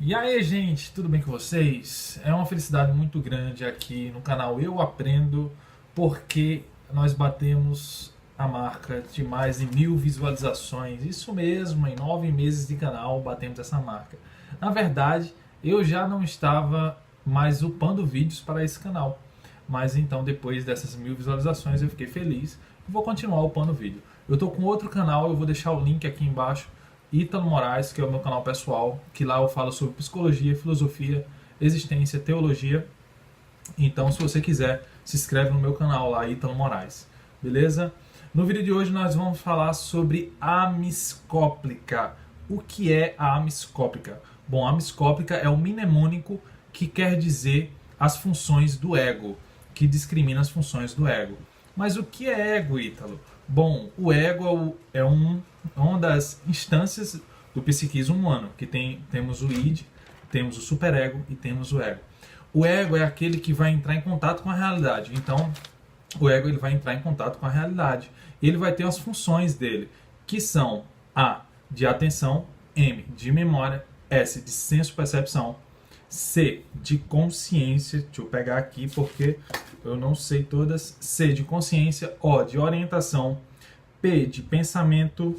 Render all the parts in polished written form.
E aí, gente, tudo bem com vocês? É uma felicidade muito grande aqui no canal Eu Aprendo, porque nós batemos a marca de mais de 1.000 visualizações. Isso mesmo, em 9 meses de canal batemos essa marca. Na verdade, eu já não estava mais upando vídeos para esse canal, mas então depois dessas 1.000 visualizações eu fiquei feliz e vou continuar upando vídeo. Eu estou com outro canal, eu vou deixar o link aqui embaixo, Ítalo Moraes, que é o meu canal pessoal, que lá eu falo sobre psicologia, filosofia, existência, teologia. Então, se você quiser, se inscreve no meu canal lá, Ítalo Moraes. Beleza? No vídeo de hoje nós vamos falar sobre amiscóplica. O que é a amiscóplica? Bom, a amiscóplica é o mnemônico que quer dizer as funções do ego, que discrimina as funções do ego. Mas o que é ego, Ítalo? Bom, o ego é uma das instâncias do psiquismo humano, que temos o id, temos o superego e temos o ego. O ego é aquele que vai entrar em contato com a realidade. Então, o ego ele vai entrar em contato com a realidade. E ele vai ter as funções dele, que são A, de atenção, M, de memória, S, de senso-percepção, C, de consciência, deixa eu pegar aqui porque eu não sei todas, C, de consciência, O, de orientação, P, de pensamento,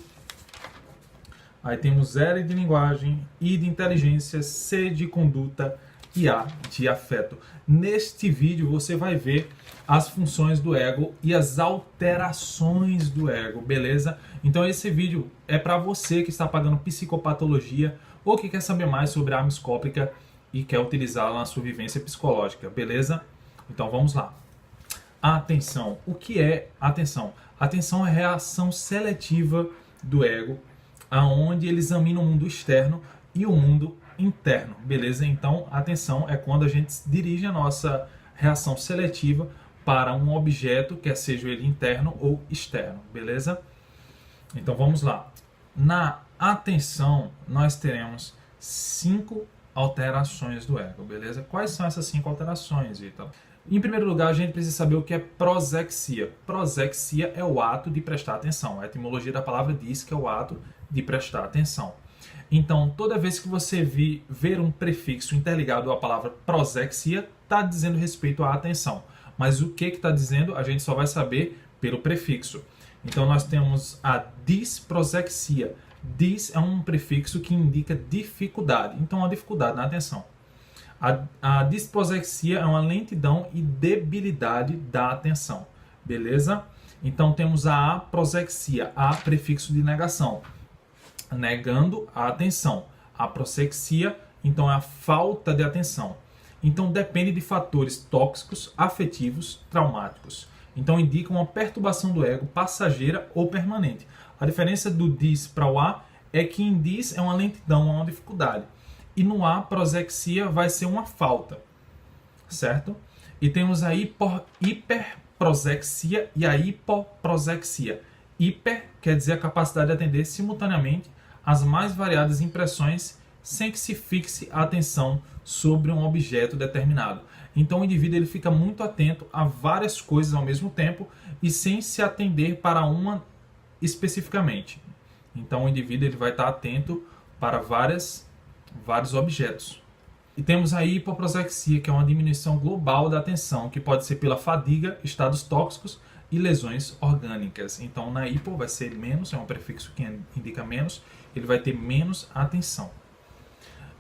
aí temos L de linguagem, I de inteligência, C de conduta e A de afeto. Neste vídeo você vai ver as funções do ego e as alterações do ego, beleza? Então esse vídeo é para você que está pagando psicopatologia ou que quer saber mais sobre a amiscóplica e quer utilizá-la na sua vivência psicológica, beleza? Então vamos lá. Atenção. O que é atenção? Atenção é a reação seletiva do ego, aonde ele examina o mundo externo e o mundo interno, beleza? Então, atenção é quando a gente dirige a nossa reação seletiva para um objeto, quer seja ele interno ou externo, beleza? Então, vamos lá. Na atenção, nós teremos 5 alterações do ego, beleza? Quais são essas 5 alterações, Vitor? Em primeiro lugar, a gente precisa saber o que é prosexia. Prosexia é o ato de prestar atenção. A etimologia da palavra diz que é o ato de prestar atenção. Então, toda vez que você ver um prefixo interligado à palavra prosexia, está dizendo respeito à atenção. Mas o que está dizendo, a gente só vai saber pelo prefixo. Então, nós temos a disprosexia. Dis é um prefixo que indica dificuldade. Então, a dificuldade na atenção. A disprosexia é uma lentidão e debilidade da atenção. Beleza? Então, temos a aprosexia. A, prefixo de negação. Negando a atenção. A prosexia, então, é a falta de atenção. Então, depende de fatores tóxicos, afetivos, traumáticos. Então, indica uma perturbação do ego passageira ou permanente. A diferença do dis para o a é que em dis é uma lentidão, é uma dificuldade. E no a, prosexia vai ser uma falta. Certo? E temos a hiperprosexia e a hipoprosexia. Hiper quer dizer a capacidade de atender simultaneamente às mais variadas impressões sem que se fixe a atenção sobre um objeto determinado. Então o indivíduo ele fica muito atento a várias coisas ao mesmo tempo e sem se atender para uma especificamente. Então o indivíduo ele vai estar atento para vários objetos. E temos a hipoprosexia, que é uma diminuição global da atenção, que pode ser pela fadiga, estados tóxicos e lesões orgânicas. Então na hipo vai ser menos, é um prefixo que indica menos, ele vai ter menos atenção.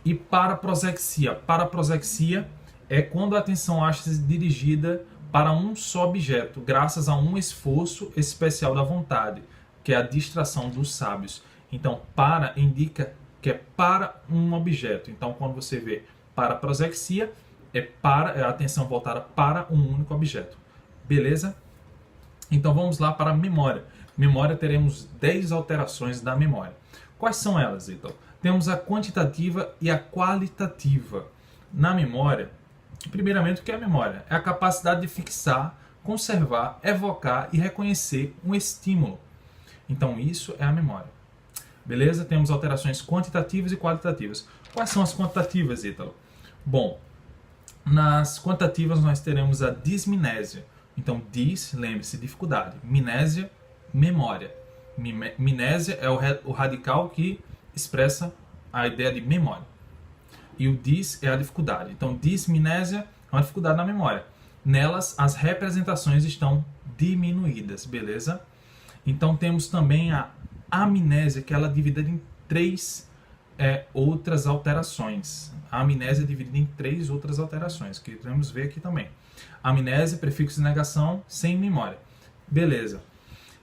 E paraprosexia. Paraprosexia é quando a atenção acha-se dirigida para um só objeto, graças a um esforço especial da vontade, que é a distração dos sábios. Então, para indica que é para um objeto. Então, quando você vê paraprosexia, é a atenção voltada para um único objeto. Beleza? Então, vamos lá para a memória. Memória, teremos 10 alterações da memória. Quais são elas, então? Temos a quantitativa e a qualitativa. Na memória, primeiramente, o que é a memória? É a capacidade de fixar, conservar, evocar e reconhecer um estímulo. Então, isso é a memória. Beleza? Temos alterações quantitativas e qualitativas. Quais são as quantitativas, Ítalo? Bom, nas quantitativas nós teremos a disminésia. Então, dis, lembre-se, dificuldade. Minésia, memória. Minésia é o radical que expressa a ideia de memória. e o dis é a dificuldade. Então, dismnésia é uma dificuldade na memória. Nelas, as representações estão diminuídas, beleza? Então, temos também a amnésia, que ela é dividida em 3 outras alterações. A amnésia é dividida em 3 outras alterações, que vamos ver aqui também. Amnésia, prefixo de negação, sem memória. Beleza.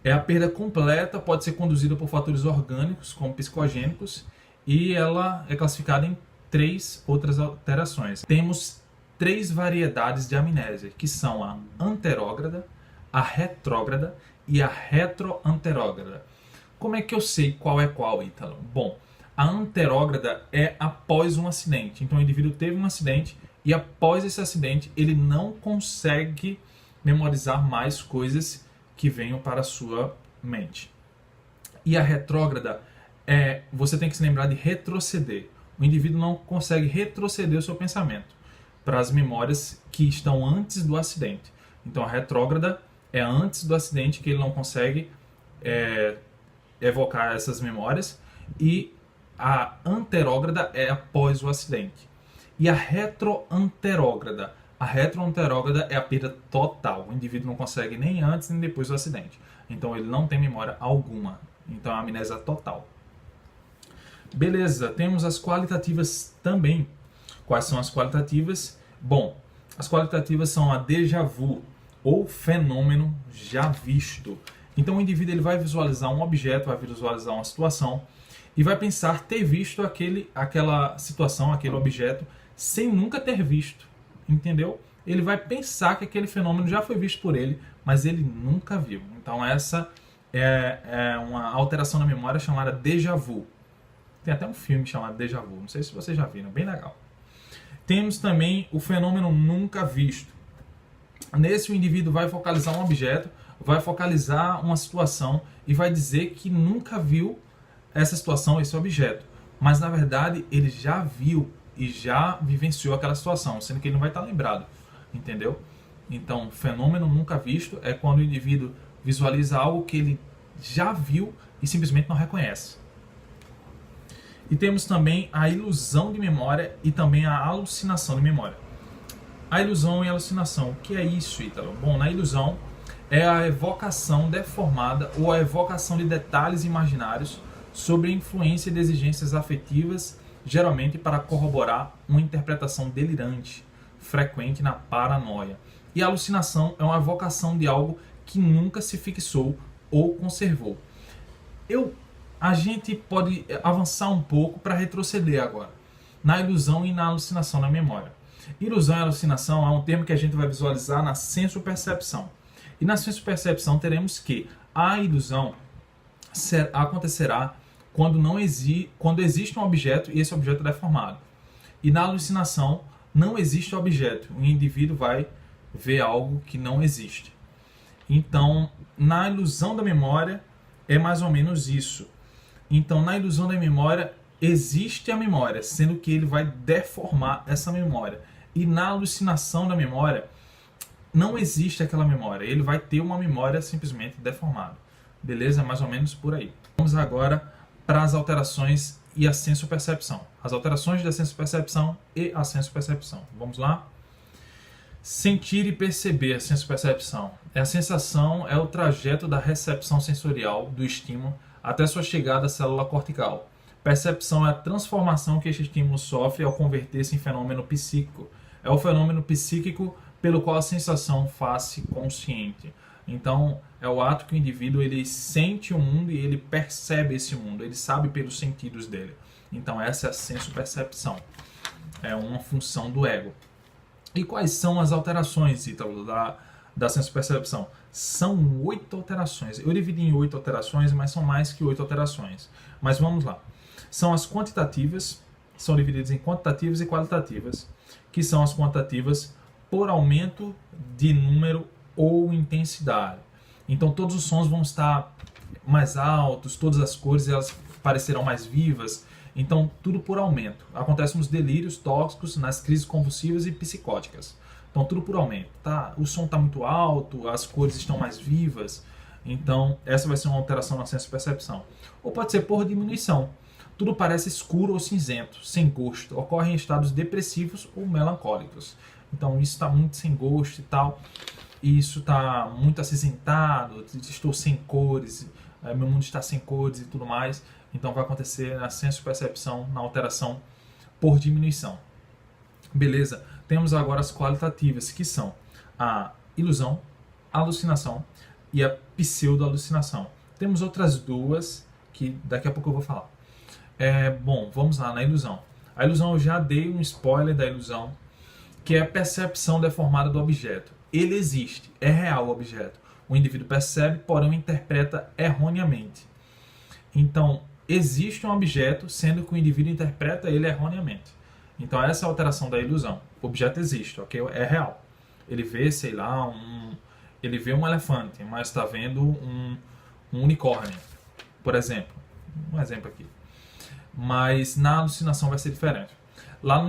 A perda completa pode ser conduzida por fatores orgânicos, como psicogênicos, e ela é classificada em 3 outras alterações. Temos 3 variedades de amnésia, que são a anterógrada, a retrógrada e a retroanterógrada. Como é que eu sei qual é qual, Ítalo? Bom, a anterógrada é após um acidente. Então o indivíduo teve um acidente e após esse acidente ele não consegue memorizar mais coisas que venham para a sua mente. E a retrógrada você tem que se lembrar de retroceder. O indivíduo não consegue retroceder o seu pensamento para as memórias que estão antes do acidente. Então a retrógrada é antes do acidente que ele não consegue evocar essas memórias, e a anterógrada é após o acidente. E a retroanterógrada é a perda total. O indivíduo não consegue nem antes nem depois do acidente. Então ele não tem memória alguma. Então é a amnésia total. Beleza, temos as qualitativas também. Quais são as qualitativas? Bom, as qualitativas são a déjà vu, ou fenômeno já visto. Então o indivíduo ele vai visualizar um objeto, vai visualizar uma situação e vai pensar ter visto aquela situação, aquele objeto, sem nunca ter visto. Entendeu? Ele vai pensar que aquele fenômeno já foi visto por ele, mas ele nunca viu. Então essa é uma alteração na memória chamada déjà vu. Tem até um filme chamado Déjà Vu, não sei se vocês já viram, bem legal. Temos também o fenômeno nunca visto. Nesse, o indivíduo vai focalizar um objeto, vai focalizar uma situação e vai dizer que nunca viu essa situação, esse objeto. Mas, na verdade, ele já viu e já vivenciou aquela situação, sendo que ele não vai estar lembrado, entendeu? Então, fenômeno nunca visto é quando o indivíduo visualiza algo que ele já viu e simplesmente não reconhece. E temos também a ilusão de memória e também a alucinação de memória. A ilusão e a alucinação, o que é isso, Ítalo? Bom, na ilusão é a evocação deformada ou a evocação de detalhes imaginários sobre a influência de exigências afetivas, geralmente para corroborar uma interpretação delirante, frequente na paranoia. E a alucinação é uma evocação de algo que nunca se fixou ou conservou. A gente pode avançar um pouco para retroceder agora, na ilusão e na alucinação na memória. Ilusão e alucinação é um termo que a gente vai visualizar na senso-percepção. E na senso-percepção teremos que a ilusão acontecerá quando existe um objeto e esse objeto é deformado. E na alucinação não existe objeto, o indivíduo vai ver algo que não existe. Então, na ilusão da memória é mais ou menos isso. Então, na ilusão da memória, existe a memória, sendo que ele vai deformar essa memória. E na alucinação da memória, não existe aquela memória. Ele vai ter uma memória simplesmente deformada. Beleza? Mais ou menos por aí. Vamos agora para as alterações e a senso-percepção. As alterações da senso-percepção e a senso-percepção. Vamos lá? Sentir e perceber a senso-percepção. A sensação é o trajeto da recepção sensorial do estímulo até sua chegada à célula cortical. Percepção é a transformação que este estímulo sofre ao converter-se em fenômeno psíquico. É o fenômeno psíquico pelo qual a sensação faz-se consciente. Então, é o ato que o indivíduo ele sente o mundo e ele percebe esse mundo, ele sabe pelos sentidos dele. Então, essa é a senso-percepção. É uma função do ego. E quais são as alterações, Ítalo, da senso-percepção? São 8 alterações. Eu dividi em 8 alterações, mas são mais que 8 alterações. Mas vamos lá. São as quantitativas, são divididas em quantitativas e qualitativas, que são as quantitativas por aumento de número ou intensidade. Então todos os sons vão estar mais altos, todas as cores elas parecerão mais vivas. Então tudo por aumento. Acontece nos delírios tóxicos, nas crises convulsivas e psicóticas. Então tudo por aumento. Tá? O som está muito alto, as cores estão mais vivas. Então, essa vai ser uma alteração na senso-percepção. Ou pode ser por diminuição. Tudo parece escuro ou cinzento, sem gosto. Ocorre em estados depressivos ou melancólicos. Então, isso está muito sem gosto e tal. Isso está muito acinzentado, estou sem cores, meu mundo está sem cores e tudo mais. Então, vai acontecer na senso-percepção, na alteração por diminuição. Beleza? Temos agora as qualitativas, que são a ilusão, a alucinação e a pseudo-alucinação. Temos outras duas que daqui a pouco eu vou falar. Bom, vamos lá na ilusão. A ilusão, eu já dei um spoiler da ilusão, que é a percepção deformada do objeto. Ele existe, é real o objeto. O indivíduo percebe, porém interpreta erroneamente. Então, existe um objeto, sendo que o indivíduo interpreta ele erroneamente. Então, essa é a alteração da ilusão. O objeto existe, ok? É real. Ele vê, sei lá, ele vê um elefante, mas está vendo um unicórnio, por exemplo. Um exemplo aqui. Mas na alucinação vai ser diferente. Lá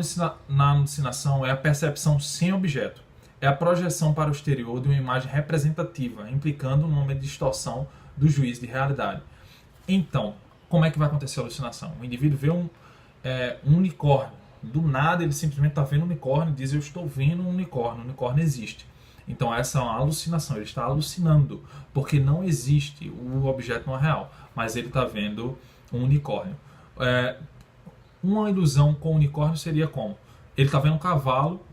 na alucinação é a percepção sem objeto. É a projeção para o exterior de uma imagem representativa, implicando numa distorção do juízo de realidade. Então, como é que vai acontecer a alucinação? O indivíduo vê um unicórnio. Do nada ele simplesmente está vendo um unicórnio e diz: eu estou vendo um unicórnio, o unicórnio existe. Então essa é uma alucinação, ele está alucinando, porque não existe, o objeto não é real, mas ele está vendo um unicórnio. Uma ilusão com unicórnio seria como? Ele está vendo um cavalo,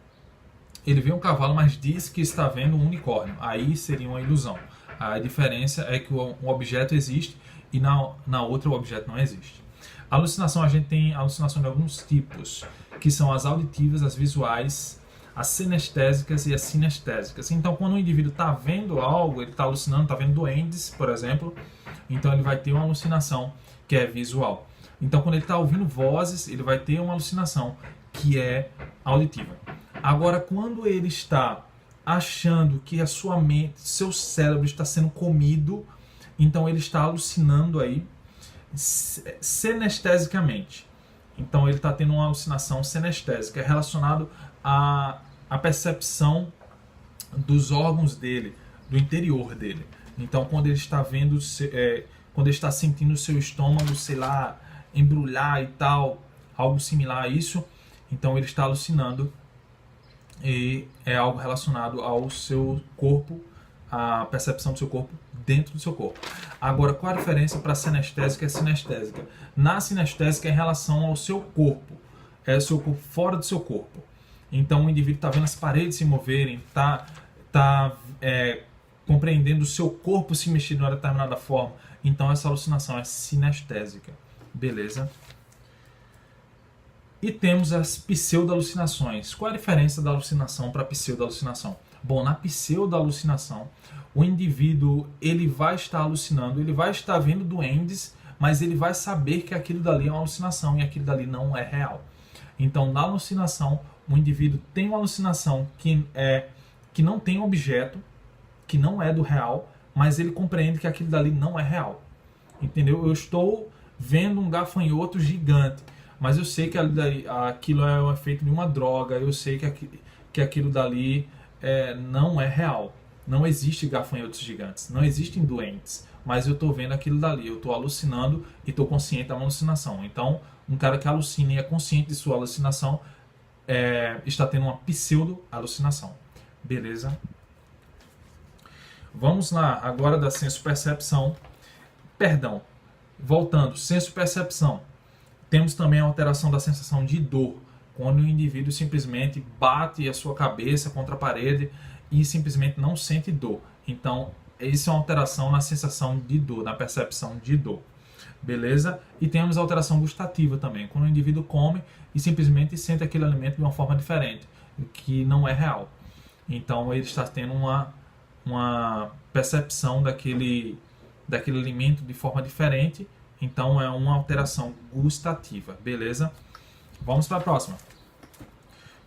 ele vê um cavalo, mas diz que está vendo um unicórnio. Aí seria uma ilusão. A diferença é que um objeto existe e na outra o objeto não existe. A alucinação, a gente tem alucinação de alguns tipos, que são as auditivas, as visuais, as sinestésicas e as sinestésicas. Então, quando o indivíduo está vendo algo, ele está alucinando, está vendo duendes, por exemplo, então ele vai ter uma alucinação que é visual. Então, quando ele está ouvindo vozes, ele vai ter uma alucinação que é auditiva. Agora, quando ele está achando que a sua mente, seu cérebro está sendo comido, então ele está alucinando aí sinestesicamente. Então ele está tendo uma alucinação sinestésica, é relacionado à percepção dos órgãos dele, do interior dele. Então quando ele está vendo, quando ele está sentindo o seu estômago, sei lá, embrulhar e tal, algo similar a isso, então ele está alucinando e é algo relacionado ao seu corpo, a percepção do seu corpo dentro do seu corpo. Agora, qual a diferença para sinestésica e sinestésica? Na sinestésica é em relação ao seu corpo, é o seu corpo fora do seu corpo. Então o indivíduo está vendo as paredes se moverem, está compreendendo o seu corpo se mexer de uma determinada forma. Então essa alucinação é sinestésica. Beleza? E temos as pseudo-alucinações. Qual a diferença da alucinação para a pseudo-alucinação? Bom, na pseudo-alucinação, o indivíduo ele vai estar alucinando, ele vai estar vendo duendes, mas ele vai saber que aquilo dali é uma alucinação e aquilo dali não é real. Então, na alucinação, o indivíduo tem uma alucinação que não tem um objeto, que não é do real, mas ele compreende que aquilo dali não é real. Entendeu? Eu estou vendo um gafanhoto gigante, mas eu sei que aquilo é um efeito de uma droga, eu sei que aquilo dali não é real. Não existe gafanhotos gigantes, não existem doentes, mas eu estou vendo aquilo dali, eu estou alucinando e estou consciente da alucinação. Então, um cara que alucina e é consciente de sua alucinação está tendo uma pseudo-alucinação. Beleza? Vamos lá, agora da senso-percepção. Perdão, voltando, senso-percepção. Temos também a alteração da sensação de dor, quando o indivíduo simplesmente bate a sua cabeça contra a parede e simplesmente não sente dor. Então, isso é uma alteração na sensação de dor, na percepção de dor. Beleza? E temos a alteração gustativa também, quando o indivíduo come e simplesmente sente aquele alimento de uma forma diferente, que não é real. Então, ele está tendo uma percepção daquele alimento de forma diferente. Então, é uma alteração gustativa. Beleza? Vamos para a próxima.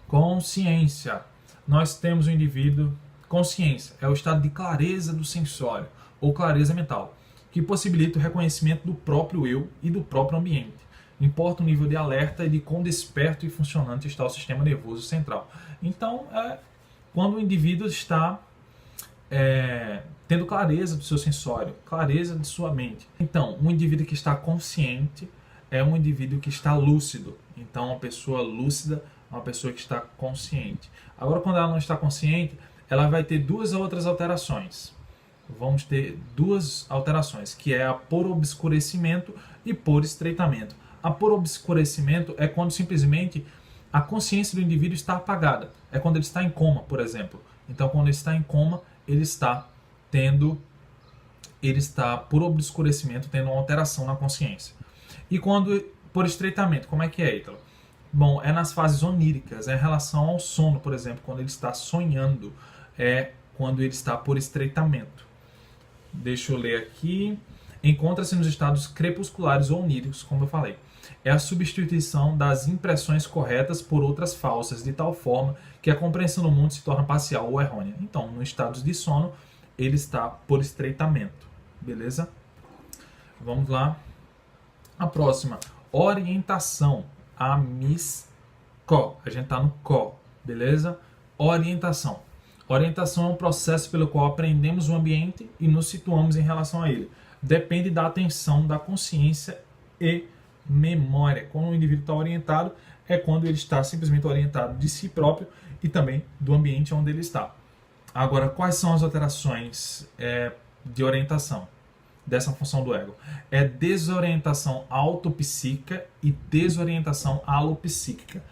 Consciência. Nós temos o indivíduo. Consciência é o estado de clareza do sensório ou clareza mental, que possibilita o reconhecimento do próprio eu e do próprio ambiente. Importa o nível de alerta e de quão desperto e funcionante está o sistema nervoso central. Então, quando o indivíduo está tendo clareza do seu sensório, clareza de sua mente. Então, um indivíduo que está consciente é um indivíduo que está lúcido. Então, uma pessoa lúcida é uma pessoa que está consciente. Agora, quando ela não está consciente, ela vai ter duas outras alterações. Vamos ter duas alterações, que é a por obscurecimento e por estreitamento. A por obscurecimento é quando simplesmente a consciência do indivíduo está apagada. É quando ele está em coma, por exemplo. Então, quando ele está em coma, ele está por obscurecimento, tendo uma alteração na consciência. E quando por estreitamento, como é que é, Ítalo? Bom, é nas fases oníricas, é em relação ao sono, por exemplo, quando ele está sonhando, é quando ele está por estreitamento. Deixa eu ler aqui. Encontra-se nos estados crepusculares ou oníricos, como eu falei. É a substituição das impressões corretas por outras falsas, de tal forma que a compreensão do mundo se torna parcial ou errônea. Então, no estado de sono, ele está por estreitamento. Beleza? Vamos lá. A próxima, orientação. Amisco. A gente está no co, beleza? Orientação. Orientação é um processo pelo qual aprendemos o ambiente e nos situamos em relação a ele. Depende da atenção, da consciência e memória. Quando o indivíduo está orientado, é quando ele está simplesmente orientado de si próprio e também do ambiente onde ele está. Agora, quais são as alterações de orientação dessa função do ego? É desorientação autopsíquica e desorientação alopsíquica.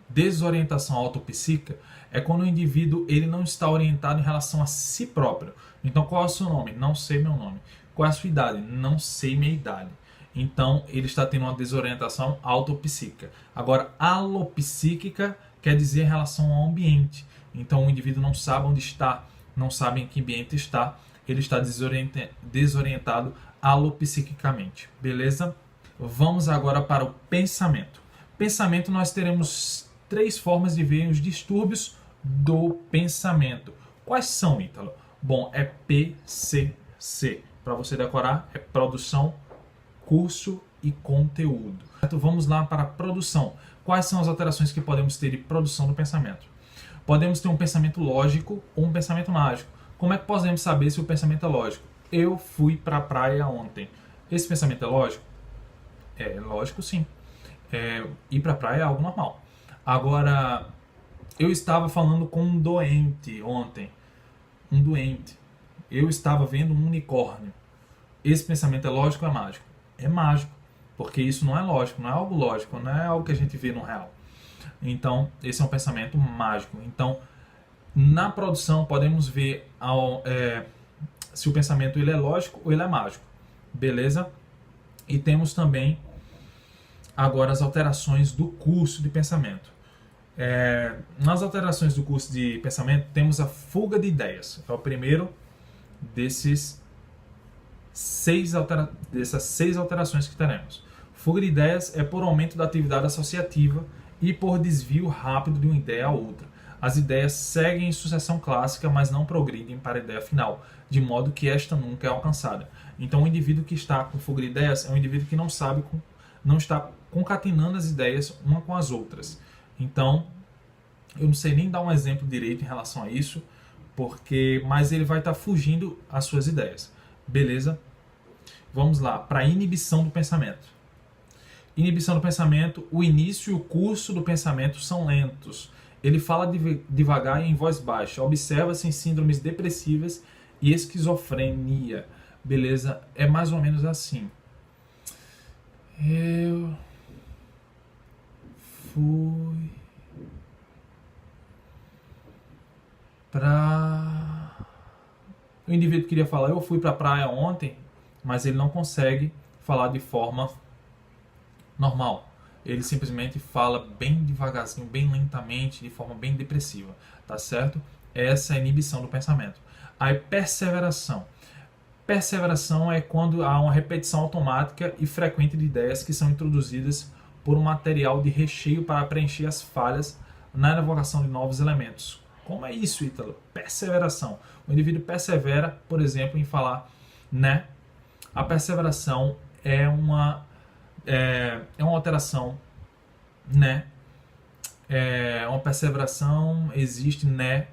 Desorientação autopsíquica é quando o indivíduo ele não está orientado em relação a si próprio. Então, qual é o seu nome? Não sei meu nome. Qual é a sua idade? Não sei minha idade. Então, ele está tendo uma desorientação autopsíquica. Agora, alopsíquica quer dizer em relação ao ambiente. Então, o indivíduo não sabe onde está, não sabe em que ambiente está, ele está desorientado alopsiquicamente. Beleza? Vamos agora para o pensamento. Pensamento, nós teremos 3 formas de ver os distúrbios do pensamento. Quais são, Ítalo? Bom, é PCC. Para você decorar, é produção, curso e conteúdo. Então, vamos lá para a produção. Quais são as alterações que podemos ter de produção do pensamento? Podemos ter um pensamento lógico ou um pensamento mágico. Como é que podemos saber se o pensamento é lógico? Eu fui para a praia ontem. Esse pensamento é lógico? É lógico, sim. Ir para a praia é algo normal. Agora, eu estava falando com um doente ontem. Um doente. Eu estava vendo um unicórnio. Esse pensamento é lógico ou é mágico? É mágico. Porque isso não é lógico, não é algo lógico, não é algo que a gente vê no real. Então, esse é um pensamento mágico. Então, na produção, podemos ver se o pensamento ele é lógico ou ele é mágico. Beleza? E temos também agora as alterações do curso de pensamento. Nas alterações do curso de pensamento, temos a fuga de ideias. É o primeiro dessas 6 alterações que teremos. Fuga de ideias é por aumento da atividade associativa e por desvio rápido de uma ideia a outra. As ideias seguem em sucessão clássica, mas não progridem para a ideia final, de modo que esta nunca é alcançada. Então, o indivíduo que está com fuga de ideias é um indivíduo que não está concatenando as ideias uma com as outras. Então, eu não sei nem dar um exemplo direito em relação a isso, mas ele vai estar fugindo às suas ideias. Beleza? Vamos lá, para a inibição do pensamento. Inibição do pensamento, o início e o curso do pensamento são lentos. Ele fala devagar e em voz baixa. Observa-se em síndromes depressivas e esquizofrenia. Beleza? É mais ou menos assim. Eu fui pra... O indivíduo queria falar, eu fui pra praia ontem, mas ele não consegue falar de forma normal. Ele simplesmente fala bem devagarzinho, bem lentamente, de forma bem depressiva, tá certo? Essa é a inibição do pensamento. A perseveração. Perseveração é quando há uma repetição automática e frequente de ideias que são introduzidas por um material de recheio para preencher as falhas na evocação de novos elementos. Como é isso, Ítalo? Perseveração. O indivíduo persevera, por exemplo, em falar né. A perseveração é uma alteração, né? É uma perseveração, existe, né?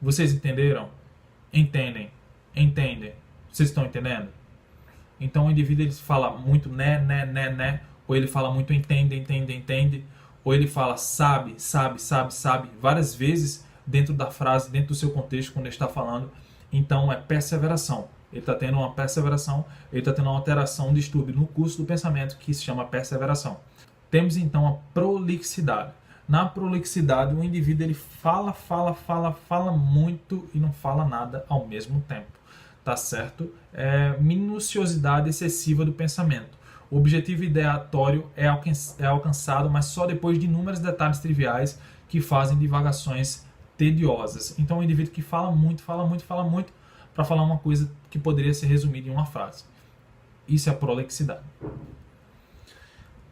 Vocês entenderam? Entendem? Entendem? Vocês estão entendendo? Então o indivíduo ele fala muito né, ou ele fala muito entende, ou ele fala sabe, várias vezes dentro da frase, dentro do seu contexto, quando ele está falando. Então é perseveração. Ele está tendo uma perseveração, ele está tendo uma alteração, um distúrbio no curso do pensamento que se chama perseveração. Temos então a prolixidade. Na prolixidade, o indivíduo ele fala muito e não fala nada ao mesmo tempo. Tá certo? Minuciosidade excessiva do pensamento. O objetivo ideatório é alcançado, mas só depois de inúmeros detalhes triviais que fazem divagações tediosas. Então, o indivíduo que fala muito, para falar uma coisa que poderia ser resumida em uma frase. Isso é a prolixidade.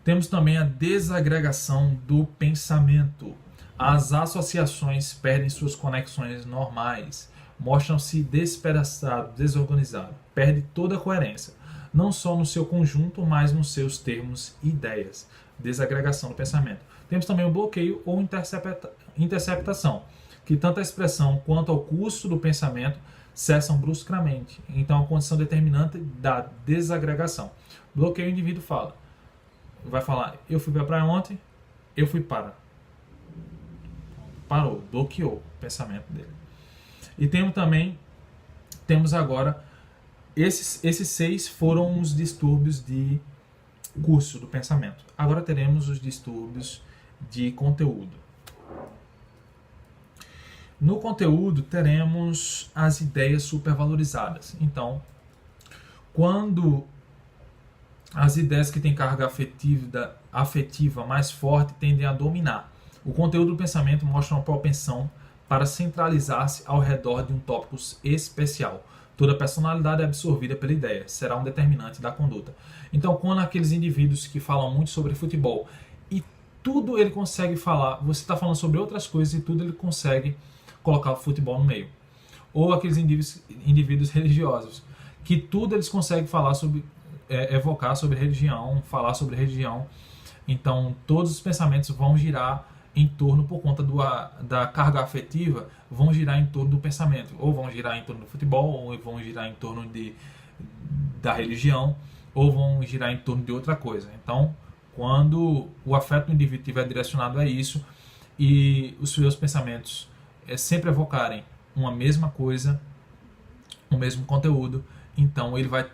Temos também a desagregação do pensamento. As associações perdem suas conexões normais, mostram-se despedaçados, desorganizados, perde toda a coerência, não só no seu conjunto, mas nos seus termos e ideias. Desagregação do pensamento. Temos também o bloqueio ou interceptação, que tanto a expressão quanto ao curso do pensamento cessam bruscamente. Então, a condição determinante da desagregação. Bloqueio, o indivíduo vai falar, eu fui para a praia ontem, eu fui para. Parou, bloqueou o pensamento dele. E temos agora, esses 6 foram os distúrbios de curso do pensamento. Agora teremos os distúrbios de conteúdo. No conteúdo teremos as ideias supervalorizadas. Então, quando as ideias que têm carga afetiva mais forte tendem a dominar, o conteúdo do pensamento mostra uma propensão para centralizar-se ao redor de um tópico especial. Toda personalidade é absorvida pela ideia, será um determinante da conduta. Então, quando aqueles indivíduos que falam muito sobre futebol e tudo ele consegue falar, você está falando sobre outras coisas e tudo ele consegue colocar o futebol no meio. Ou aqueles indivíduos religiosos, que tudo eles conseguem falar sobre, evocar sobre religião, falar sobre religião. Então, todos os pensamentos vão girar em torno, por conta da carga afetiva, vão girar em torno do pensamento. Ou vão girar em torno do futebol, ou vão girar em torno da religião, ou vão girar em torno de outra coisa. Então, quando o afeto do indivíduo estiver direcionado a isso, e os seus pensamentos sempre evocarem uma mesma coisa, o mesmo conteúdo, então ele vai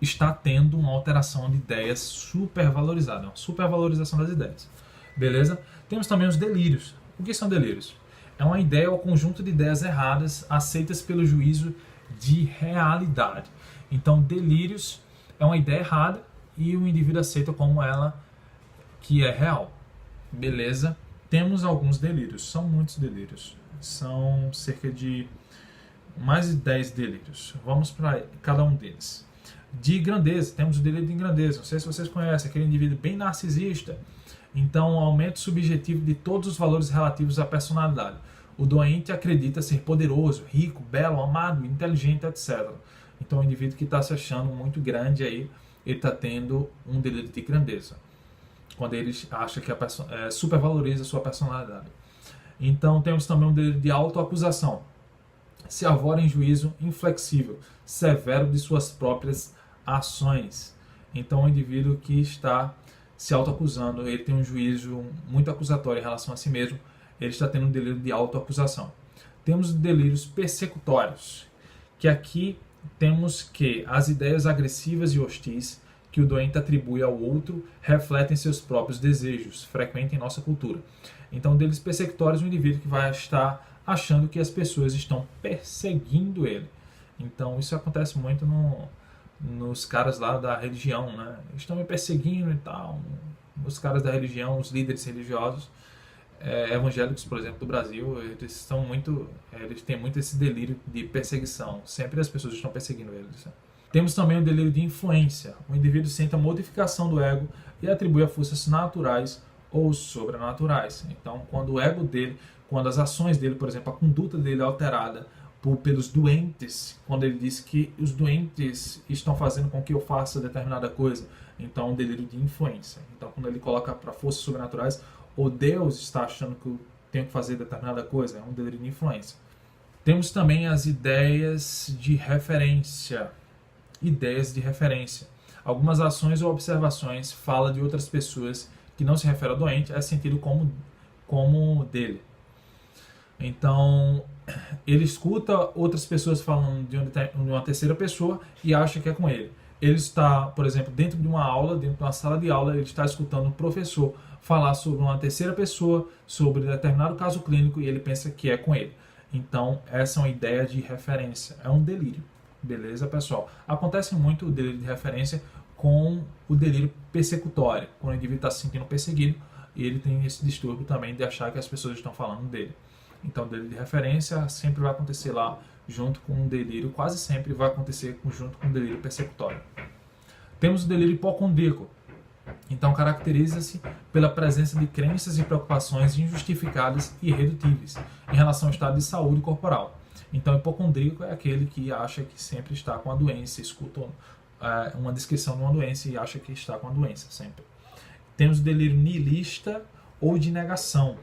estar tendo uma alteração de ideias supervalorizada, uma supervalorização das ideias. Beleza? Temos também os delírios. O que são delírios? É uma ideia ou conjunto de ideias erradas aceitas pelo juízo de realidade. Então, delírios é uma ideia errada e o indivíduo aceita como ela que é real. Beleza? Temos alguns delírios. São muitos delírios. São cerca de mais de 10 delírios. Vamos para cada um deles. De grandeza. Temos o delírio de grandeza. Não sei se vocês conhecem. Aquele indivíduo bem narcisista. Então, aumento subjetivo de todos os valores relativos à personalidade. O doente acredita ser poderoso, rico, belo, amado, inteligente, etc. Então, o indivíduo que está se achando muito grande aí, ele está tendo um delírio de grandeza. Quando ele acha que supervaloriza a sua personalidade. Então, temos também um delírio de autoacusação. Se avora em juízo inflexível, severo de suas próprias ações. Então, o indivíduo que está se autoacusando, ele tem um juízo muito acusatório em relação a si mesmo, ele está tendo um delírio de autoacusação. Temos delírios persecutórios, que aqui temos que as ideias agressivas e hostis que o doente atribui ao outro refletem seus próprios desejos, frequente em nossa cultura. Então, delírios persecutórios, um indivíduo que vai estar achando que as pessoas estão perseguindo ele. Então, isso acontece muito nos caras lá da religião, né? Estão me perseguindo e tal. Os caras da religião, os líderes religiosos evangélicos, por exemplo, do Brasil, eles têm muito esse delírio de perseguição. Sempre as pessoas estão perseguindo eles. Temos também o delírio de influência. O indivíduo sente a modificação do ego e atribui a forças naturais ou sobrenaturais. Então, quando o ego dele, quando as ações dele, por exemplo, a conduta dele é alterada pelos doentes, quando ele diz que os doentes estão fazendo com que eu faça determinada coisa, então é um delírio de influência. Então, quando ele coloca para forças sobrenaturais, ou Deus está achando que eu tenho que fazer determinada coisa, é um delírio de influência. Temos também as ideias de referência. Ideias de referência. Algumas ações ou observações fala de outras pessoas que não se refere ao doente, é sentido como dele. Então, ele escuta outras pessoas falando de uma terceira pessoa e acha que é com ele. Ele está, por exemplo, dentro de uma aula, dentro de uma sala de aula, ele está escutando um professor falar sobre uma terceira pessoa, sobre determinado caso clínico, e ele pensa que é com ele. Então, essa é uma ideia de referência. É um delírio. Beleza, pessoal? Acontece muito o delírio de referência com o delírio persecutório. Quando o indivíduo está se sentindo perseguido, ele tem esse distúrbio também de achar que as pessoas estão falando dele. Então, o delírio de referência sempre vai acontecer lá junto com o delírio, quase sempre vai acontecer junto com o delírio persecutório. Temos o delírio hipocondríaco. Então, caracteriza-se pela presença de crenças e preocupações injustificadas e irredutíveis em relação ao estado de saúde corporal. Então, hipocondríaco é aquele que acha que sempre está com a doença, escuta uma descrição de uma doença e acha que está com a doença sempre. Temos o delírio nihilista ou de negação,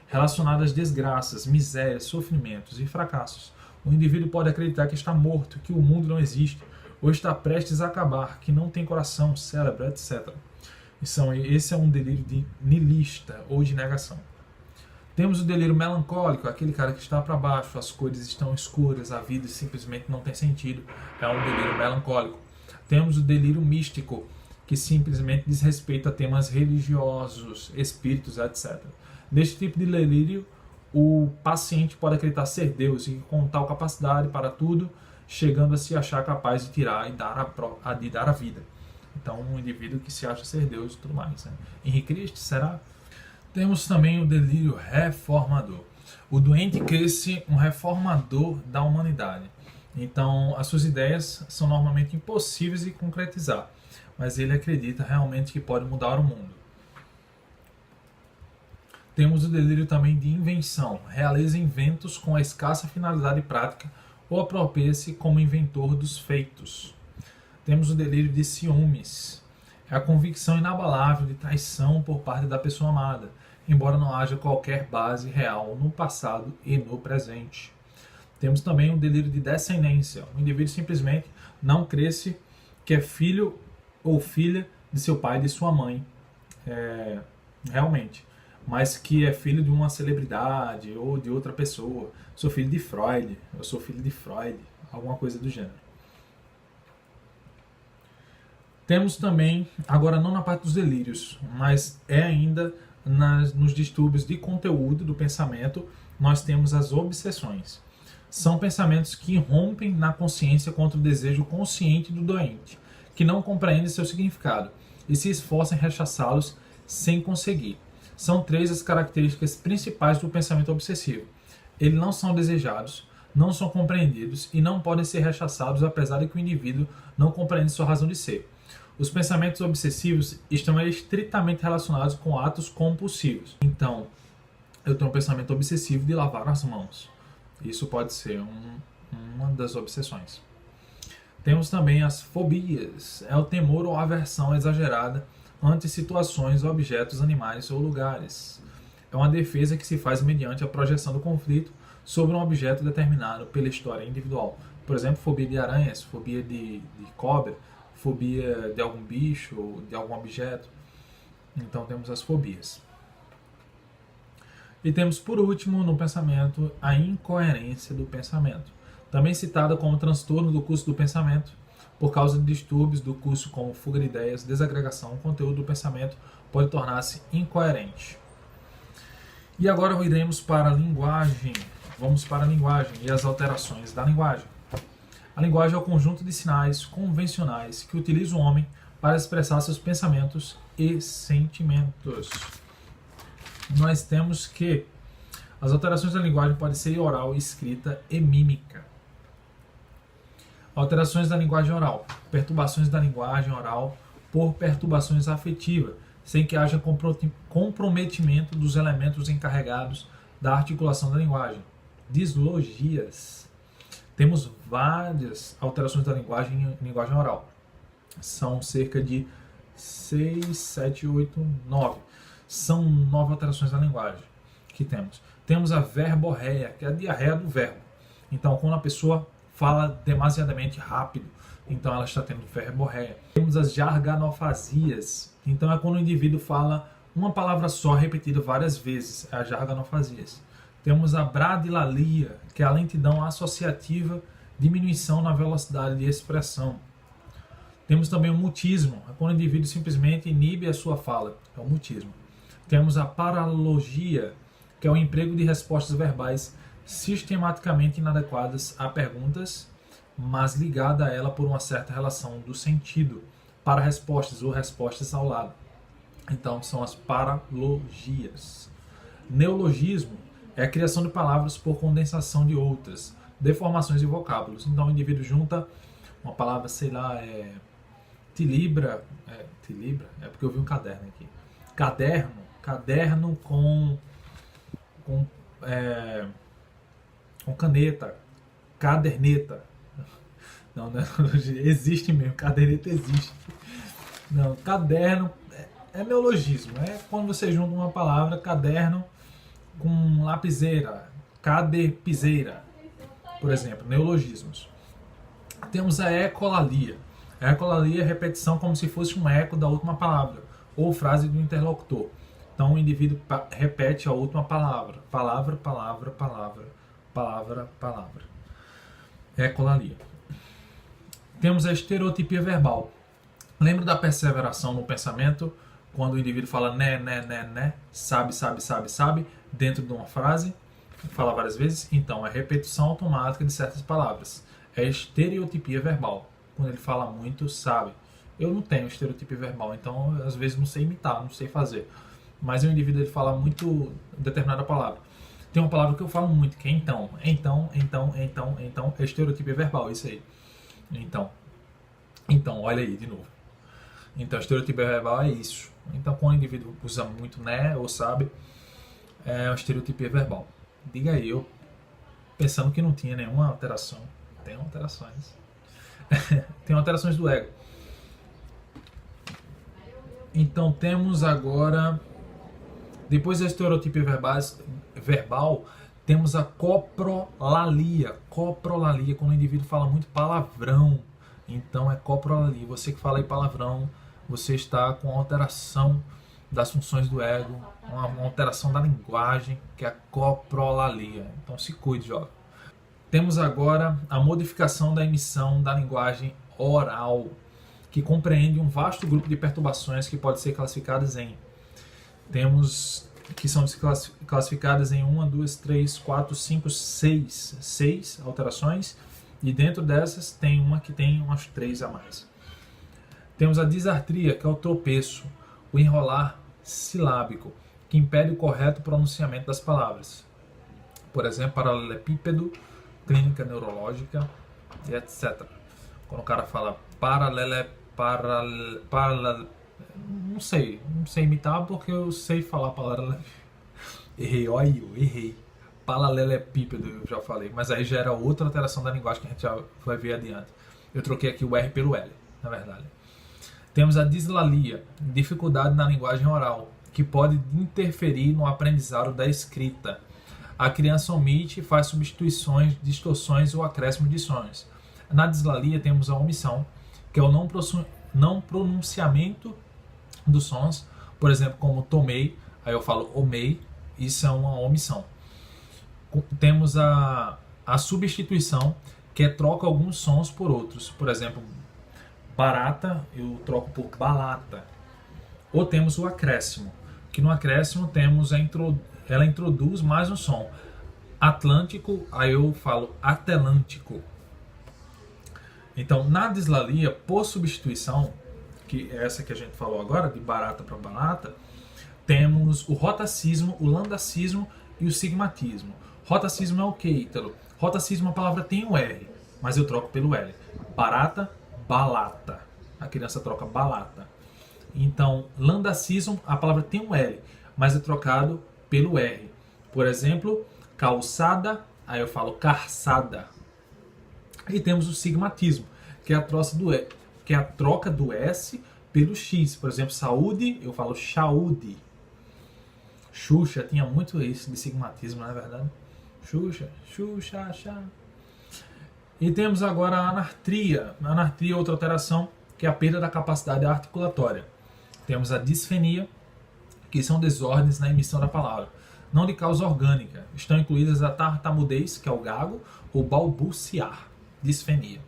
relacionado às desgraças, misérias, sofrimentos e fracassos. O indivíduo pode acreditar que está morto, que o mundo não existe, ou está prestes a acabar, que não tem coração, cérebro, etc. Esse é um delírio de nihilista ou de negação. Temos o delírio melancólico, aquele cara que está para baixo, as cores estão escuras, a vida simplesmente não tem sentido, é um delírio melancólico. Temos o delírio místico, que simplesmente diz respeito a temas religiosos, espíritos, etc. Neste tipo de delírio, o paciente pode acreditar ser Deus e com tal capacidade para tudo, chegando a se achar capaz de tirar e dar a vida. Então, um indivíduo que se acha ser Deus e tudo mais. Né? Henrique Cristo, será? Temos também o delírio reformador. O doente crê-se um reformador da humanidade. Então, as suas ideias são normalmente impossíveis de concretizar, mas ele acredita realmente que pode mudar o mundo. Temos o delírio também de invenção. Realiza inventos com a escassa finalidade prática ou apropria-se como inventor dos feitos. Temos o delírio de ciúmes. É a convicção inabalável de traição por parte da pessoa amada, embora não haja qualquer base real no passado e no presente. Temos também o delírio de descendência. O indivíduo simplesmente não cresce que é filho ou filha de seu pai e de sua mãe, realmente, mas que é filho de uma celebridade ou de outra pessoa. Sou filho de Freud, eu sou filho de Freud, alguma coisa do gênero. Temos também, agora não na parte dos delírios, mas é ainda nos distúrbios de conteúdo do pensamento, nós temos as obsessões. São pensamentos que rompem na consciência contra o desejo consciente do doente, que não compreende seu significado e se esforça em rechaçá-los sem conseguir. São 3 as características principais do pensamento obsessivo. Eles não são desejados, não são compreendidos e não podem ser rechaçados apesar de que o indivíduo não compreenda sua razão de ser. Os pensamentos obsessivos estão estritamente relacionados com atos compulsivos. Então, eu tenho um pensamento obsessivo de lavar as mãos. Isso pode ser uma das obsessões. Temos também as fobias. É o temor ou aversão exagerada ante situações, objetos, animais ou lugares. É uma defesa que se faz mediante a projeção do conflito sobre um objeto determinado pela história individual. Por exemplo, fobia de aranhas, fobia de cobra, fobia de algum bicho ou de algum objeto. Então temos as fobias. E temos por último no pensamento a incoerência do pensamento, também citada como transtorno do curso do pensamento, por causa de distúrbios do curso como fuga de ideias, desagregação, o conteúdo do pensamento pode tornar-se incoerente. E agora iremos para a linguagem. Vamos para a linguagem e as alterações da linguagem. A linguagem é o conjunto de sinais convencionais que utiliza o homem para expressar seus pensamentos e sentimentos. Nós temos que as alterações da linguagem podem ser oral, escrita e mímica. Alterações da linguagem oral. Perturbações da linguagem oral por perturbações afetivas, sem que haja comprometimento dos elementos encarregados da articulação da linguagem. Dislogias. Temos várias alterações da linguagem em linguagem oral. São cerca de 6, 7, 8, 9. São 9 alterações da linguagem que temos. Temos a verborreia, que é a diarreia do verbo. Então, quando a pessoa fala demasiadamente rápido, então ela está tendo verborréia. Temos as jargonofasias. Então, é quando o indivíduo fala uma palavra só repetida várias vezes, é a jargonofasias. Temos a bradilalia, que é a lentidão associativa, diminuição na velocidade de expressão. Temos também o mutismo, é quando o indivíduo simplesmente inibe a sua fala, é o mutismo. Temos a paralogia, que é o emprego de respostas verbais sistematicamente inadequadas a perguntas, mas ligada a ela por uma certa relação do sentido, para respostas ou respostas ao lado. Então, são as paralogias. Neologismo é a criação de palavras por condensação de outras, deformações de vocábulos. Então, o indivíduo junta uma palavra, sei lá, tilibra, é porque eu vi um caderno aqui. Caderno com caneta, caderneta. Não, existe mesmo, caderneta existe. Não, caderno é neologismo, é quando você junta uma palavra, caderno, com lapiseira, cadepiseira, por exemplo, neologismos. Temos a ecolalia. A ecolalia é a repetição como se fosse um eco da última palavra, ou frase do interlocutor. Então o indivíduo repete a última palavra. Palavra, palavra, palavra, palavra, palavra. Ecolalia. Temos a estereotipia verbal. Lembra da perseveração no pensamento? Quando o indivíduo fala né, sabe, dentro de uma frase, fala várias vezes, então é repetição automática de certas palavras. É estereotipia verbal. Quando ele fala muito, sabe. Eu não tenho estereotipia verbal, então às vezes não sei imitar, não sei fazer. Mas o indivíduo ele fala muito determinada palavra. Tem uma palavra que eu falo muito, que é então. Então, é estereotipia verbal, isso aí. Então, olha aí de novo. Então, estereotipia verbal é isso. Então, quando o indivíduo usa muito né ou sabe, é uma estereotipia verbal. Diga aí, eu pensando que não tinha nenhuma alteração. Tem alterações. Tem alterações do ego. Então, temos agora, depois da estereotipia verbal, temos a coprolalia. Coprolalia, quando o indivíduo fala muito palavrão. Então, é coprolalia. Você que fala aí palavrão, você está com alteração das funções do ego, uma alteração da linguagem, que é a coprolalia. Então se cuide, jovem. Temos agora a modificação da emissão da linguagem oral, que compreende um vasto grupo de perturbações que pode ser classificadas em... que são classificadas em 1, 2, 3, 4, 5, 6 alterações, e dentro dessas tem uma que tem umas 3 a mais. Temos a disartria, que é o tropeço, o enrolar silábico, que impede o correto pronunciamento das palavras. Por exemplo, paralelepípedo, clínica neurológica, e etc. Quando o cara fala não sei imitar porque eu sei falar errei. Paralelepípedo eu já falei, mas aí já era outra alteração da linguagem que a gente já vai ver adiante. Eu troquei aqui o R pelo L, na verdade. Temos a dislalia, dificuldade na linguagem oral, que pode interferir no aprendizado da escrita. A criança omite e faz substituições, distorções ou acréscimo de sons. Na dislalia temos a omissão, que é o não pronunciamento dos sons, por exemplo, como tomei, aí eu falo omei, isso é uma omissão. Temos a substituição, que é troca alguns sons por outros, por exemplo, barata eu troco por balata. Ou temos o acréscimo, que no acréscimo temos ela introduz mais um som. Atlântico, aí eu falo atelântico. Então, na dislalia, por substituição, que é essa que a gente falou agora, de barata para balata, temos o rotacismo, o landacismo e o sigmatismo. Rotacismo é o que, Ítalo? Rotacismo, a palavra tem um R, mas eu troco pelo L. Barata, balata. A criança troca balata. Então, landacismo, a palavra tem um L, mas é trocado pelo R. Por exemplo, calçada, aí eu falo carçada. E temos o sigmatismo, que é a troca do S pelo X. Por exemplo, saúde, eu falo chaude. Xuxa tinha muito isso de sigmatismo, não é verdade? Xuxa, chá. E temos agora a anartria. A anartria é outra alteração, que é a perda da capacidade articulatória. Temos a disfenia, que são desordens na emissão da palavra, não de causa orgânica. Estão incluídas a tartamudez, que é o gago, ou balbuciar, disfenia.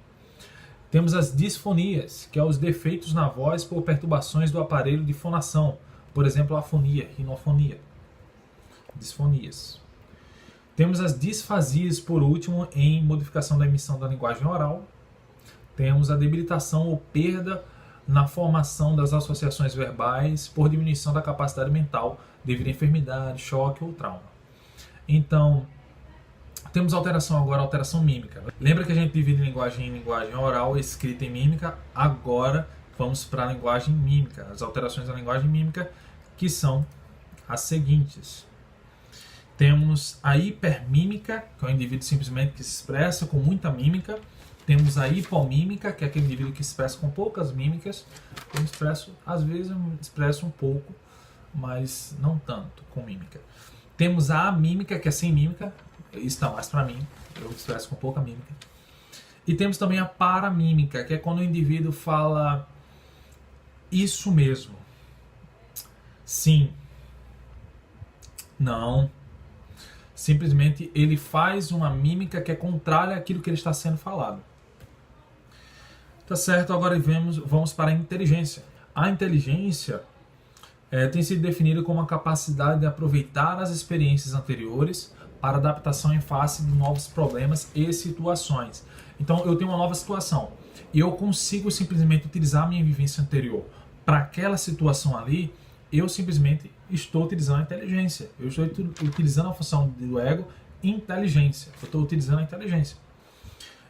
Temos as disfonias, que são os defeitos na voz por perturbações do aparelho de fonação, por exemplo, afonia, rinofonia. Disfonias. Temos as disfasias, por último, em modificação da emissão da linguagem oral. Temos a debilitação ou perda na formação das associações verbais por diminuição da capacidade mental devido a enfermidade, choque ou trauma. Então, temos alteração agora, alteração mímica. Lembra que a gente divide linguagem em linguagem oral, escrita e mímica? Agora vamos para a linguagem mímica. As alterações da linguagem mímica, que são as seguintes. Temos a hipermímica, que é o indivíduo simplesmente que se expressa com muita mímica. Temos a hipomímica, que é aquele indivíduo que se expressa com poucas mímicas. Eu me expresso, às vezes eu me expresso um pouco, mas não tanto com mímica. Temos a amímica, que é sem mímica. Isso está mais para mim, eu me expresso com pouca mímica. E temos também a paramímica, que é quando o indivíduo fala isso mesmo. Sim. Não. Simplesmente ele faz uma mímica que é contrária àquilo que ele está sendo falado. Tá certo? Agora vamos para a inteligência. A inteligência tem sido definida como a capacidade de aproveitar as experiências anteriores para adaptação em face de novos problemas e situações. Então eu tenho uma nova situação e eu consigo simplesmente utilizar a minha vivência anterior para aquela situação ali. Eu simplesmente estou utilizando a inteligência. Eu estou utilizando a função do ego, inteligência. Eu estou utilizando a inteligência.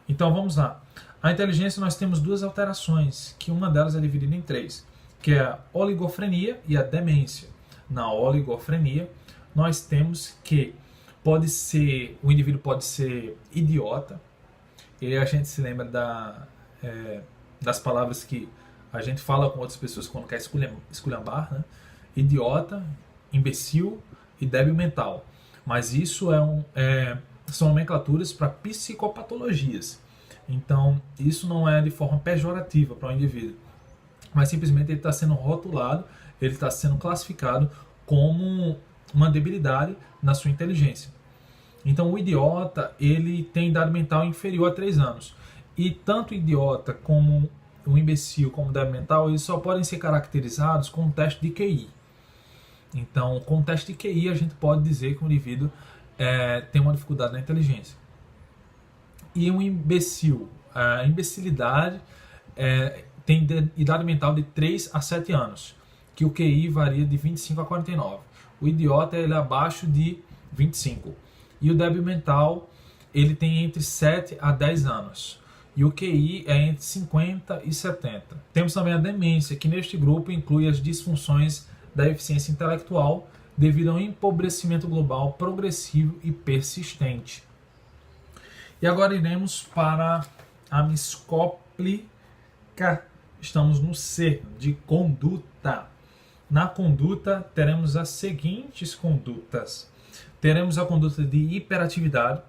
Então vamos lá. A inteligência nós temos duas alterações, que uma delas é dividida em três, que é a oligofrenia e a demência. Na oligofrenia nós temos que o indivíduo pode ser idiota, e a gente se lembra das palavras que a gente fala com outras pessoas quando quer esculhambar, né? Idiota, imbecil e débil mental. Mas isso são nomenclaturas para psicopatologias. Então, isso não é de forma pejorativa para o indivíduo, mas simplesmente ele está sendo rotulado, ele está sendo classificado como uma debilidade na sua inteligência. Então, o idiota, ele tem idade mental inferior a 3 anos. E tanto o idiota como o imbecil, como o débil mental, eles só podem ser caracterizados com um teste de QI. Então, com o teste de QI, a gente pode dizer que o indivíduo tem uma dificuldade na inteligência. E um imbecil, a imbecilidade tem idade mental de 3 a 7 anos, que o QI varia de 25 a 49. O idiota ele é abaixo de 25. E o débil mental ele tem entre 7 a 10 anos. E o QI é entre 50 e 70. Temos também a demência, que neste grupo inclui as disfunções da eficiência intelectual devido ao empobrecimento global progressivo e persistente. E agora iremos para a miscóplica. Estamos no C, de conduta. Na conduta, teremos as seguintes condutas. Teremos a conduta de hiperatividade.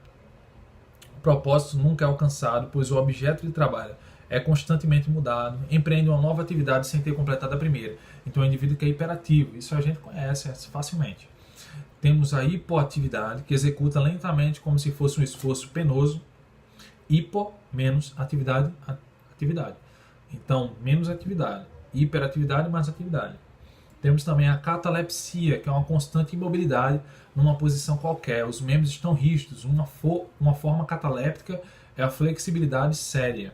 O propósito nunca é alcançado, pois o objeto de trabalho é constantemente mudado, empreende uma nova atividade sem ter completado a primeira. Então é um indivíduo que é hiperativo, isso a gente conhece facilmente. Temos a hipoatividade, que executa lentamente como se fosse um esforço penoso. Hipo, menos atividade, atividade. Então, menos atividade. Hiperatividade, mais atividade. Temos também a catalepsia, que é uma constante imobilidade numa posição qualquer. Os membros estão rígidos. Uma forma cataléptica é a flexibilidade séria.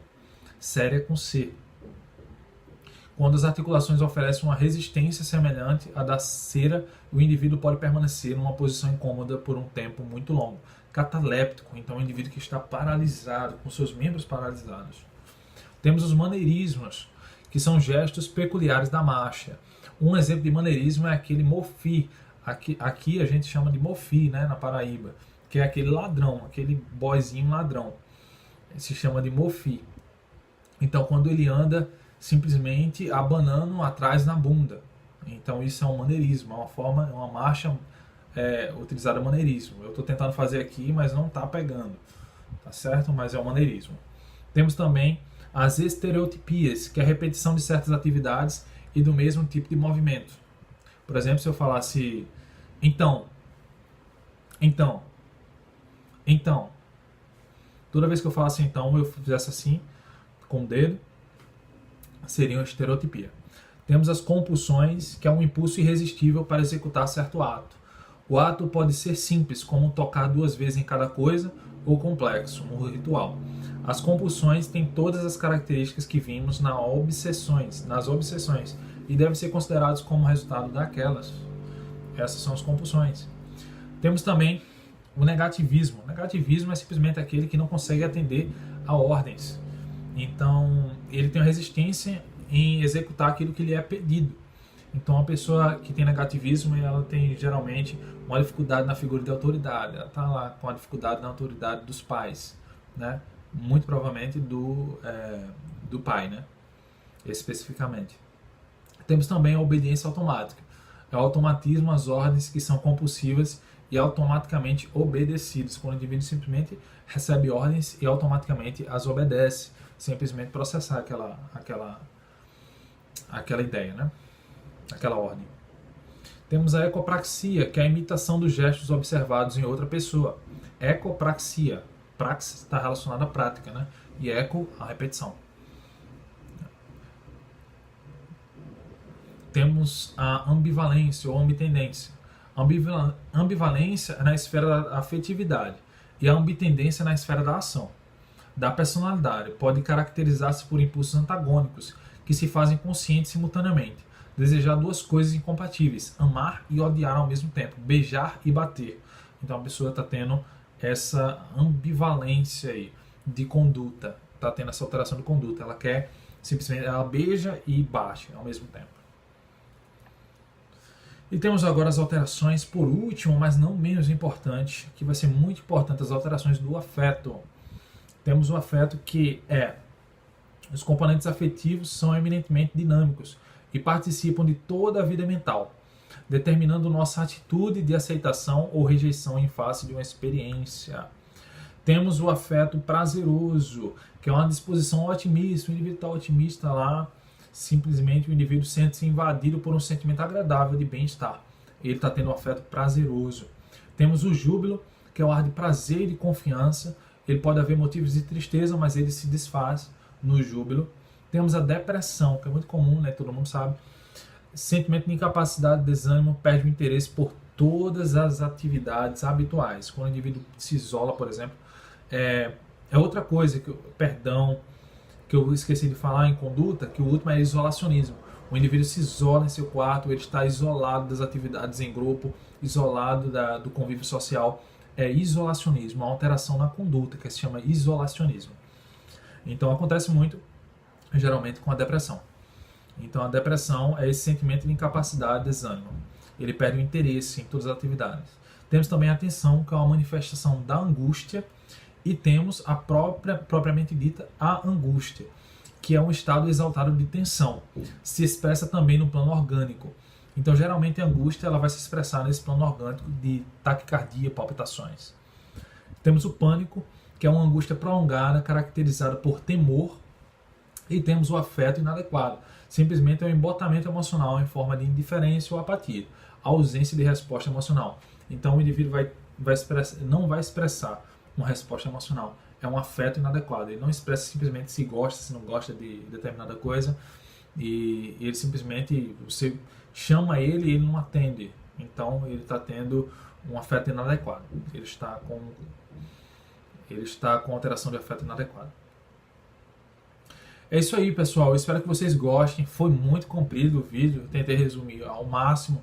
Séria com C. Quando as articulações oferecem uma resistência semelhante à da cera, o indivíduo pode permanecer numa posição incômoda por um tempo muito longo. Cataléptico, então é um indivíduo que está paralisado, com seus membros paralisados. Temos os maneirismos, que são gestos peculiares da marcha. Um exemplo de maneirismo é aquele mofi. Aqui a gente chama de mofi, né, na Paraíba, que é aquele ladrão, aquele boyzinho ladrão. Se chama de mofi. Então, quando ele anda simplesmente abanando atrás na bunda. Então, isso é um maneirismo, é uma marcha utilizada maneirismo. Eu estou tentando fazer aqui, mas não está pegando. tá certo? Mas é o maneirismo. Temos também as estereotipias, que é a repetição de certas atividades e do mesmo tipo de movimento. Por exemplo, se eu falasse então, então, então, toda vez que eu falasse então, eu fizesse assim, com o dedo, seria uma estereotipia. Temos as compulsões, que é um impulso irresistível para executar certo ato. O ato pode ser simples, como tocar 2 vezes em cada coisa, ou complexo, um ritual. As compulsões têm todas as características que vimos nas obsessões, e devem ser considerados como resultado daquelas. Essas são as compulsões. Temos também o negativismo. O negativismo é simplesmente aquele que não consegue atender a ordens. Então, ele tem uma resistência em executar aquilo que lhe é pedido. Então, a pessoa que tem negativismo, ela tem geralmente uma dificuldade na figura de autoridade. Ela está lá com a dificuldade na autoridade dos pais, né? Muito provavelmente do pai, né? Especificamente. Temos também a obediência automática. É o automatismo às ordens que são compulsivas e automaticamente obedecidas, quando o indivíduo simplesmente recebe ordens e automaticamente as obedece, simplesmente processar aquela ideia, né? Aquela ordem. Temos a ecopraxia, que é a imitação dos gestos observados em outra pessoa. Ecopraxia. Praxis está relacionada à prática, né? E eco, a repetição. Temos a ambivalência ou ambitendência. Ambivalência é na esfera da afetividade e a ambitendência na esfera da ação. Da personalidade, pode caracterizar-se por impulsos antagônicos que se fazem conscientes simultaneamente. Desejar 2 coisas incompatíveis, amar e odiar ao mesmo tempo, beijar e bater. Então a pessoa está tendo essa ambivalência aí de conduta, está tendo essa alteração de conduta. Ela quer simplesmente, ela beija e bate ao mesmo tempo. E temos agora as alterações, por último, mas não menos importante, que vai ser muito importante, as alterações do afeto. Temos o afeto que os componentes afetivos são eminentemente dinâmicos e participam de toda a vida mental, determinando nossa atitude de aceitação ou rejeição em face de uma experiência. Temos o afeto prazeroso, que é uma disposição otimista, o indivíduo está otimista lá, simplesmente o indivíduo sente-se invadido por um sentimento agradável de bem-estar. Ele está tendo um afeto prazeroso. Temos o júbilo, que é o ar de prazer e de confiança. Ele pode haver motivos de tristeza, mas ele se desfaz no júbilo. Temos a depressão, que é muito comum, né? Todo mundo sabe. Sentimento de incapacidade, desânimo, perde o interesse por todas as atividades habituais. Quando o indivíduo se isola, por exemplo, é outra coisa, que eu esqueci de falar em conduta, que o último é isolacionismo. O indivíduo se isola em seu quarto, ele está isolado das atividades em grupo, isolado do convívio social. É isolacionismo, uma alteração na conduta, que se chama isolacionismo. Então acontece muito, geralmente, com a depressão. Então a depressão é esse sentimento de incapacidade, desânimo. Ele perde o interesse em todas as atividades. Temos também a tensão, que é uma manifestação da angústia, e temos a propriamente dita, a angústia, que é um estado exaltado de tensão. Se expressa também no plano orgânico. Então, geralmente, a angústia ela vai se expressar nesse plano orgânico de taquicardia, palpitações. Temos o pânico, que é uma angústia prolongada, caracterizada por temor. E temos o afeto inadequado. Simplesmente é um embotamento emocional em forma de indiferença ou apatia. Ausência de resposta emocional. Então, o indivíduo não vai expressar uma resposta emocional. É um afeto inadequado. Ele não expressa simplesmente se gosta, se não gosta de determinada coisa. E ele simplesmente, você chama ele e ele não atende. Então ele está tendo um afeto inadequado. Ele está com alteração de afeto inadequado. É isso aí, pessoal. Eu espero que vocês gostem. Foi muito comprido o vídeo. Eu tentei resumir ao máximo.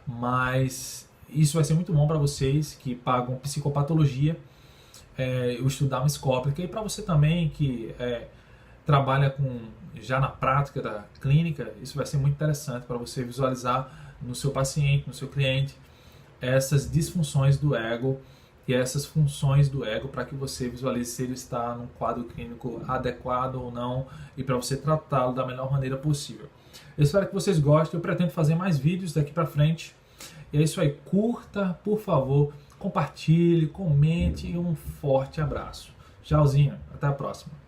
Mas isso vai ser muito bom para vocês que pagam psicopatologia. Eu estudar uma escópica, e para você também que trabalha já na prática da clínica, isso vai ser muito interessante para você visualizar no seu paciente, no seu cliente, essas disfunções do ego e essas funções do ego, para que você visualize se ele está num quadro clínico adequado ou não, e para você tratá-lo da melhor maneira possível. Eu espero que vocês gostem. Eu pretendo fazer mais vídeos daqui para frente. E é isso aí. Curta, por favor. Compartilhe, comente e um forte abraço. Tchauzinho, até a próxima.